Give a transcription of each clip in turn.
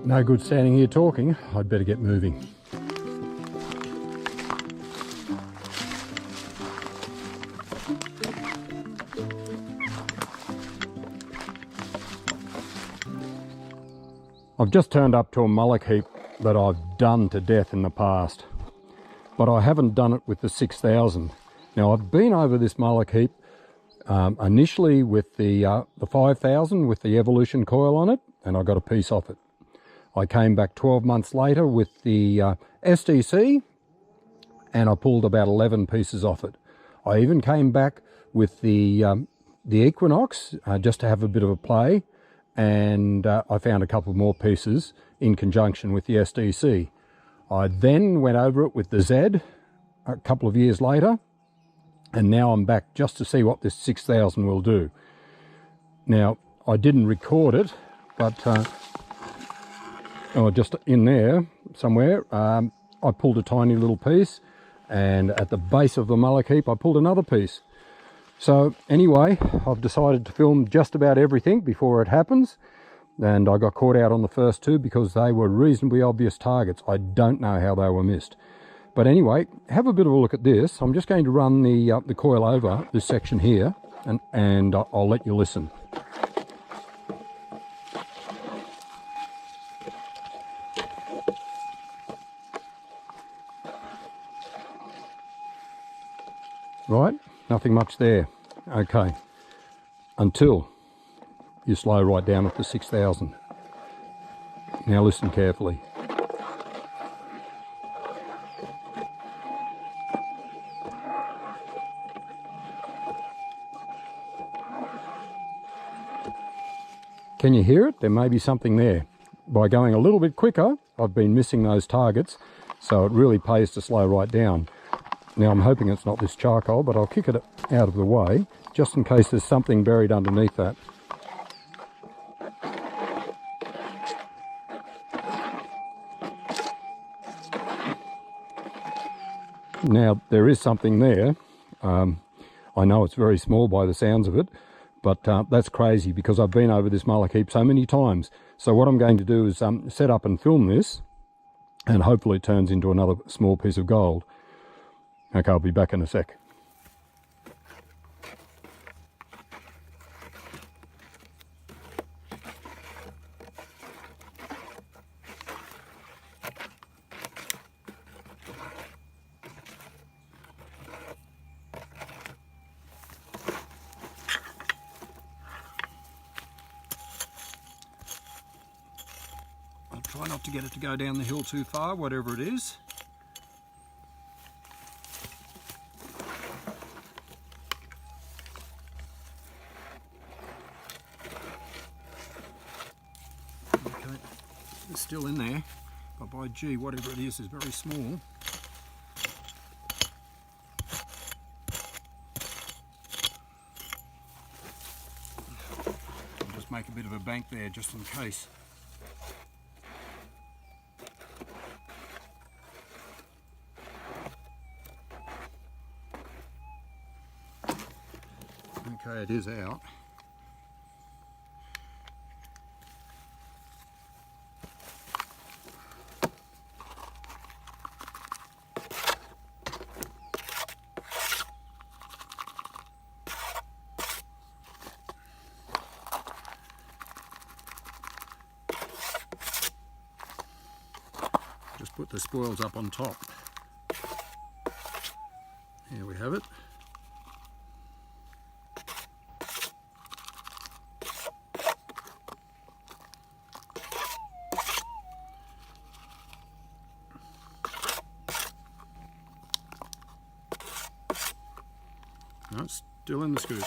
No good standing here talking, I'd better get moving. I've just turned up to a Mullock heap that I've done to death in the past, but I haven't done it with the 6000. Now I've been over this Mullock heap initially with the 5000 with the evolution coil on it, and I got a piece off it. I came back 12 months later with the SDC and I pulled about 11 pieces off it. I even came back with the Equinox just to have a bit of a play, and I found a couple more pieces in conjunction with the SDC. I then went over it with the Z a couple of years later, and now I'm back just to see what this 6000 will do. Now, I didn't record it, but just in there somewhere, I pulled a tiny little piece, and at the base of the Mullock heap I pulled another piece. So anyway, I've decided to film just about everything before it happens, and I got caught out on the first two because they were reasonably obvious targets. I don't know how they were missed. But anyway, have a bit of a look at this. I'm just going to run the coil over this section here, and I'll let you listen. Right, nothing much there. Okay, until you slow right down at the 6000. Now listen carefully. Can you hear it? There may be something there. By going a little bit quicker, I've been missing those targets, so it really pays to slow right down. Now I'm hoping it's not this charcoal, but I'll kick it out of the way, just in case there's something buried underneath that. Now there is something there. I know it's very small by the sounds of it, but that's crazy because I've been over this Mullock heap so many times. So what I'm going to do is set up and film this, and hopefully it turns into another small piece of gold. Okay, I'll be back in a sec. I'll try not to get it to go down the hill too far, whatever it is. It's still in there, but by gee, whatever it is very small. I'll just make a bit of a bank there just in case. Okay, it is out. Just put the spoils up on top. Here we have it. No, it's still in the scoop.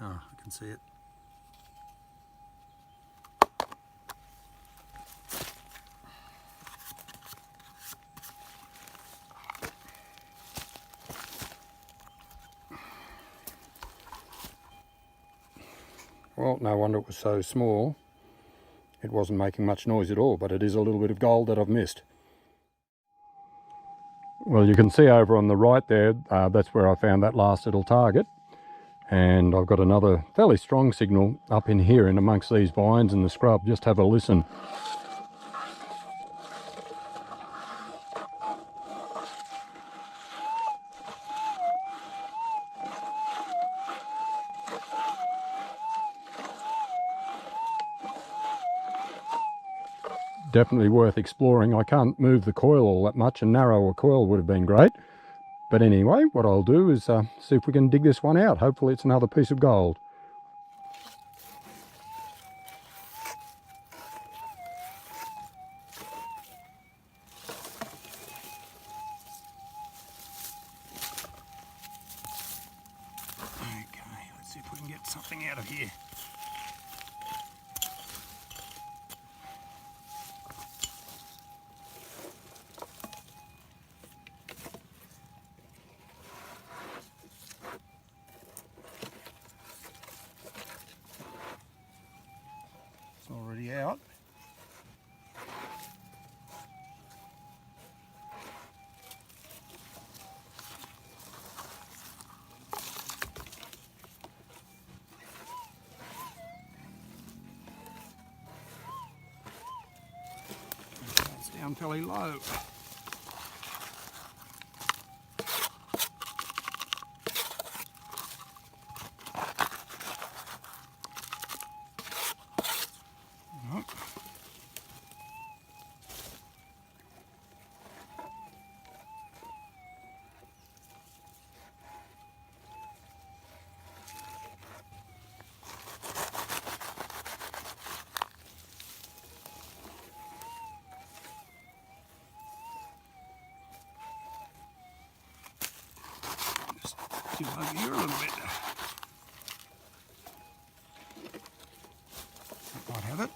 Ah, I can see it. Well, no wonder it was so small. It wasn't making much noise at all, but it is a little bit of gold that I've missed. Well, you can see over on the right there, that's where I found that last little target. And I've got another fairly strong signal up in here in amongst these vines and the scrub. Just have a listen. Definitely worth exploring. I can't move the coil all that much, and narrower coil would have been great. But anyway, what I'll do is see if we can dig this one out. Hopefully it's another piece of gold. Okay, let's see if we can get something out of here. Already out. It's down fairly low. Over here a little bit. That might have it.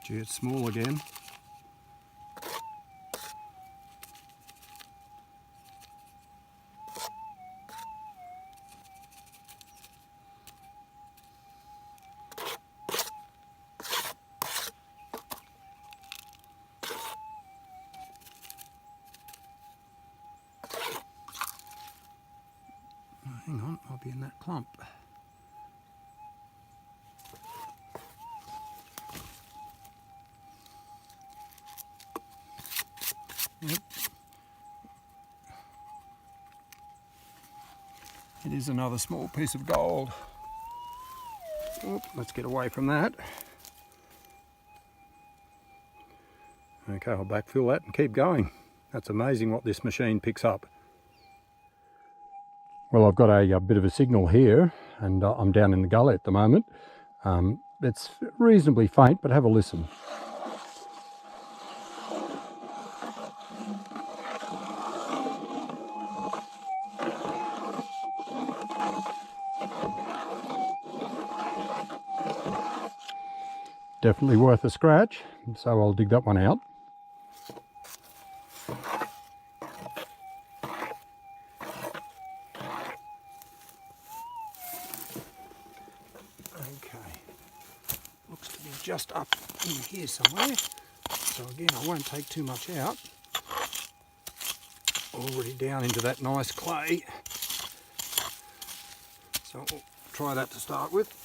Gee, it's small again. Hang on, I'll be in that clump. Yep. It is another small piece of gold. Oop, let's get away from that. Okay, I'll backfill that and keep going. That's amazing what this machine picks up. Well, I've got a bit of a signal here, and I'm down in the gully at the moment. It's reasonably faint, but have a listen. Definitely worth a scratch, so I'll dig that one out. Just up in here somewhere, so again I won't take too much out. Already down into that nice clay, so we'll try that to start with.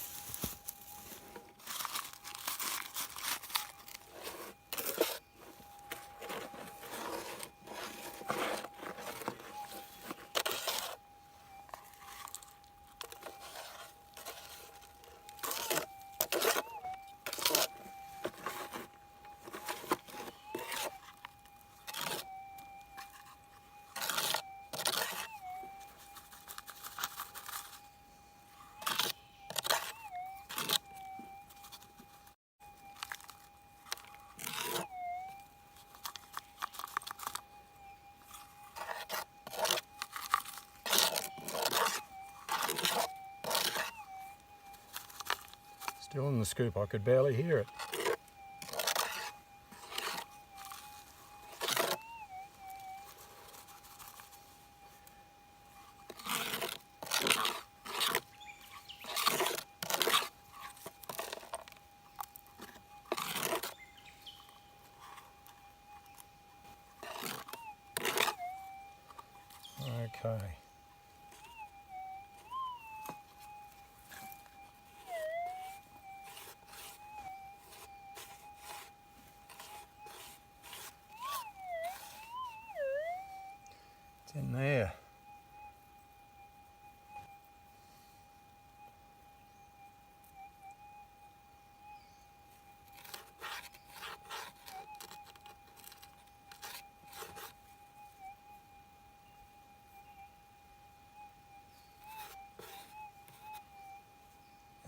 Still in the scoop, I could barely hear it. Okay. It's in there.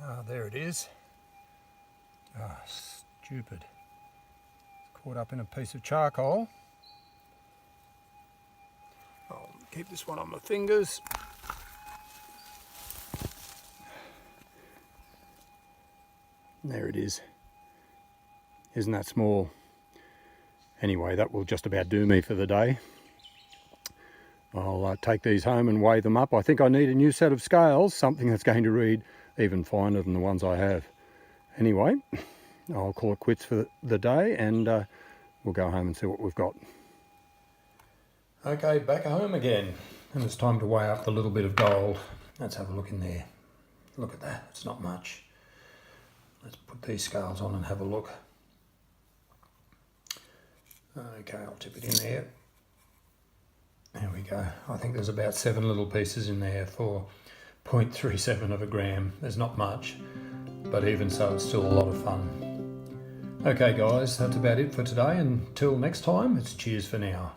Ah, there it is. Ah, stupid. It's caught up in a piece of charcoal. I'll keep this one on my fingers. There it is. Isn't that small? Anyway, that will just about do me for the day. I'll take these home and weigh them up. I think I need a new set of scales, something that's going to read even finer than the ones I have. Anyway, I'll call it quits for the day, and we'll go home and see what we've got. Okay, back home again, and it's time to weigh up the little bit of gold. Let's have a look in there. Look at that, it's not much. Let's put these scales on and have a look. Okay, I'll tip it in there. There we go. I think there's about 7 little pieces in there for 0.37 of a gram. There's not much, but even so, it's still a lot of fun. Okay guys, that's about it for today. Until next time, it's cheers for now.